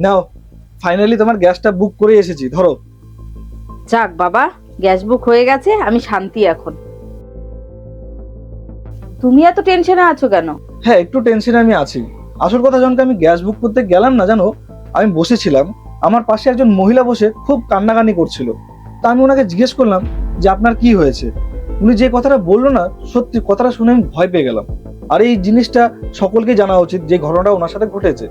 নাও, finally তোমার গ্যাসটা বুক করে এসেছি, ধরো। যাক বাবা, গ্যাস বুক হয়ে গেছে, আমি শান্তি এখন। তুমি এত টেনশনে আছো কেন? হ্যাঁ, একটু টেনশনে আমি আছি। আসল কথা, যখন আমি গ্যাস বুক করতে গেলাম না জানো, আমি বসেছিলাম, আমার পাশে একজন মহিলা বসে খুব কান্নাকানি করছিল। তা আমি ওনাকে জিজ্ঞেস করলাম যে আপনার কি হয়েছে। উনি যে কথাটা বললো না, সত্যি কথাটা শুনে আমি ভয় পেয়ে গেলাম। আর এই জিনিসটা সকলকে জানা উচিত যে ঘটনাটা ওনার সাথে ঘটেছে।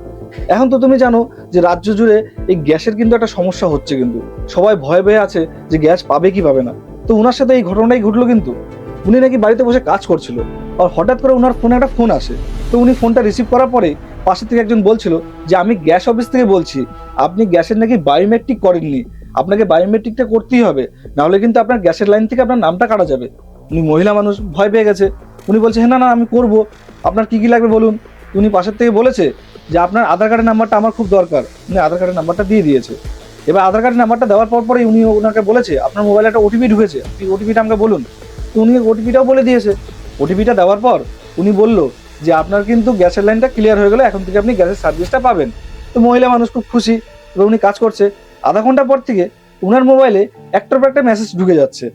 এখন তো তুমি জানো যে রাজ্য জুড়ে এই গ্যাসের কিন্তু একটা সমস্যা হচ্ছে, কিন্তু সবাই ভয় পেয়ে আছে যে গ্যাস পাবে কি পাবে না। তো ওনার সাথে এই ঘটনাটাই ঘটলো। কিন্তু উনি নাকি বাড়িতে বসে কাজ করছিল, আর হঠাৎ করে ওনার ফোনে একটা ফোন আসে। তো উনি ফোনটা রিসিভ করার পরে পাশে থেকে একজন বলছিল যে আমি গ্যাস অফিস থেকে বলছি, আপনি গ্যাসের নাকি বায়োমেট্রিক করেননি, আপনাকে বায়োমেট্রিকটা করতেই হবে, নাহলে কিন্তু আপনার গ্যাসের লাইন থেকে আপনার নামটা কাটা যাবে। উনি মহিলা মানুষ, ভয় পেয়ে গেছে। উনি বলছে হ্যাঁ, না না, আমি করব, আপনার কি কি লাগবে বলুন। উনি পাশের থেকে বলেছে যে আপনার আধার কার্ডের নাম্বারটা আমার খুব দরকার। উনি আধার কার্ডের নাম্বারটা দিয়ে দিয়েছে। এবার আধার কার্ডের নাম্বারটা দেওয়ার পরেই উনি ওনাকে বলেছে আপনার মোবাইলে একটা ওটিপি ঢুকেছে, আপনি ওটিপিটা আমাকে বলুন। তো উনি ওটিপিটাও বলে দিয়েছে। ওটিপিটা দেওয়ার পর উনি বলল যে আপনার কিন্তু গ্যাসের লাইনটা ক্লিয়ার হয়ে গেলে এখন থেকে আপনি গ্যাসের সার্ভিসটা পাবেন। তো মহিলা মানুষ খুব খুশি। এবার উনি কাজ করছে। আধা ঘন্টা পর থেকে উনার মোবাইলে একটার পর একটা মেসেজ ঢুকে যাচ্ছে।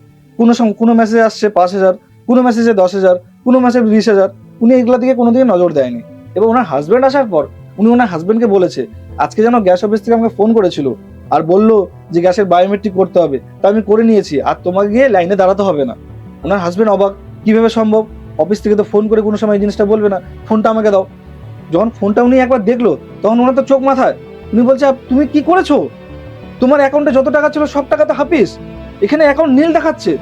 কোনো মেসেজ আসছে 5,000, কোনো মেসেজে 10,000, কোনো মেসেজ 20,000। উনি এগুলো দিকে কোনো দিকে নজর দেয়নি। এবার ওনার হাজব্যান্ড আসার পর উনি ওনার হাজব্যান্ডকে বলেছে আজকে যেন গ্যাস অফিস থেকে আমাকে ফোন করেছিল আর বললো যে গ্যাসের বায়োমেট্রিক করতে হবে, তা আমি করে নিয়েছি, আর তোমাকে গিয়ে লাইনে দাঁড়াতে হবে না। ওনার হাজব্যান্ড অবাক, কিভাবে সম্ভব? অফিস থেকে তো ফোন করে কোনো সময় এই জিনিসটা বলবে না, ফোনটা আমাকে দাও। যখন ফোনটা উনি একবার দেখলো তখন ওনার তো চোখ মাথায়। উনি বলছে তুমি কি করেছো? তোমার অ্যাকাউন্টে যত টাকা ছিল সব টাকা তো হাফিস, এখানে অ্যাকাউন্ট নীল দেখাচ্ছে।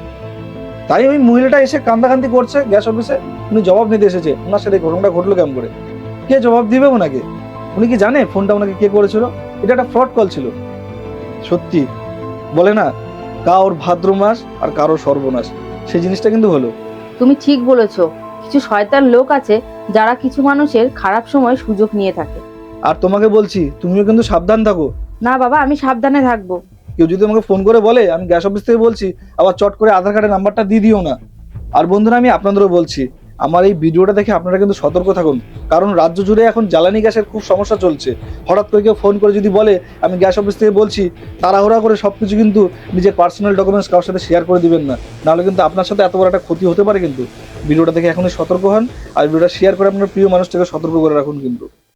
তাই ওই মহিলাটা এসে কান্দাকান্দি করছে গ্যাস অফিসে। উনি জবাব নিতে এসেছে ওনার সাথে ঘটনাটা ঘটলো কেমন করে। কে জবাব দিবে ওনাকে? উনি কি জানে ফোনটা ওনাকে কে করেছিল? এটা একটা ফ্রড কল ছিল। সত্যি বলে না, কারোর ভাদ্র মাস আর কারোর সর্বনাশ, সেই জিনিসটা কিন্তু হলো। তুমি ঠিক বলেছো, কিছু শয়তান লোক আছে যারা কিছু মানুষের খারাপ সময় সুযোগ নিয়ে থাকে। আর তোমাকে বলছি তুমিও কিন্তু সাবধান থাকো। না বাবা, আমি সাবধানে থাকবো। কেউ যদি আমাকে ফোন করে বলে আমি গ্যাস অফিস থেকে বলছি, আবার চট করে আধার কার্ডের নাম্বারটা দিয়ে দিও না। আর বন্ধুরা, আমি আপনাদেরও বলছি, আমার এই ভিডিওটা দেখে আপনারা কিন্তু সতর্ক থাকুন, কারণ রাজ্য জুড়ে এখন জ্বালানি গ্যাসের খুব সমস্যা চলছে। হঠাৎ করে কেউ ফোন করে যদি বলে আমি গ্যাস অফিস থেকে বলছি, তাড়াহুড়া করে সবকিছু কিন্তু নিজের পার্সোনাল ডকুমেন্টস কারোর সাথে শেয়ার করে দিবেন না, নাহলে কিন্তু আপনার সাথে এত বড় একটা ক্ষতি হতে পারে। কিন্তু ভিডিওটা দেখে এখনই সতর্ক হন, আর ভিডিওটা শেয়ার করে আপনার প্রিয় মানুষটাকে সতর্ক করে রাখুন কিন্তু।